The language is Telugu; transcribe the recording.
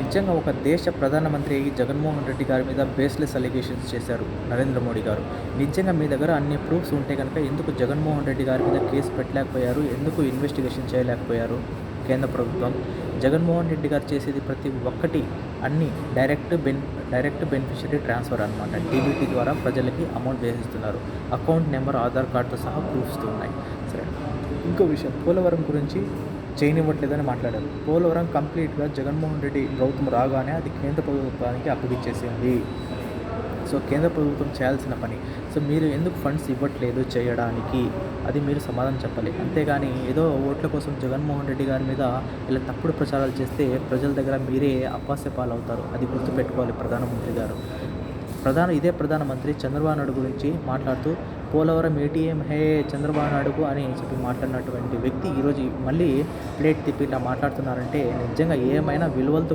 నిజంగా ఒక దేశ ప్రధానమంత్రి అయ్యి జగన్మోహన్ రెడ్డి గారి మీద బేస్‌లెస్ అలిగేషన్స్ చేశారు నరేంద్ర మోడీ గారు. నిజంగా మీ దగ్గర అన్ని ప్రూఫ్స్ ఉంటే గనక ఎందుకు జగన్మోహన్ రెడ్డి గారి మీద కేసు పెట్టలేకపోయారు? ఎందుకు ఇన్వెస్టిగేషన్ చేయలేకపోయారు కేంద్ర ప్రభుత్వం? జగన్మోహన్ రెడ్డి గారు చేసేది ప్రతి ఒక్కటి అన్నీ డైరెక్ట్ బెనిఫిషియరీ ట్రాన్స్‌ఫర్ అనమాట. డీబీటీ ద్వారా ప్రజలకి అమౌంట్ వేసేస్తున్నారు. అకౌంట్ నెంబర్, ఆధార్ కార్డ్‌తో సహా ప్రూఫ్స్‌తో ఉన్నాయి. సరే, ఇంకో విషయం పోలవరం గురించి చేయనివ్వట్లేదని మాట్లాడారు. పోలవరం కంప్లీట్‌గా జగన్మోహన్ రెడ్డి ప్రభుత్వం రాగానే అది కేంద్ర ప్రభుత్వానికి అప్పగిచ్చేసింది. సో కేంద్ర ప్రభుత్వం చేయాల్సిన పని. సో మీరు ఎందుకు ఫండ్స్ ఇవ్వట్లేదు చేయడానికి? అది మీరు సమాధానం చెప్పాలి. అంతేగాని ఏదో ఓట్ల కోసం జగన్మోహన్ రెడ్డి గారి మీద ఇలా తప్పుడు ప్రచారాలు చేస్తే ప్రజల దగ్గర మీరే అపహాస్య పాలవుతారు. అది గుర్తుపెట్టుకోవాలి ప్రధానమంత్రి గారు. ఇదే ప్రధానమంత్రి చంద్రబాబు నాయుడు గురించి మాట్లాడుతూ పోలవరం ఏటీఎం హే చంద్రబాబు నాయుడుకు అని చెప్పి మాట్లాడినటువంటి వ్యక్తి ఈరోజు మళ్ళీ ప్లేట్ తిప్పి ఇలా మాట్లాడుతున్నారంటే నిజంగా ఏమైనా విలువలతో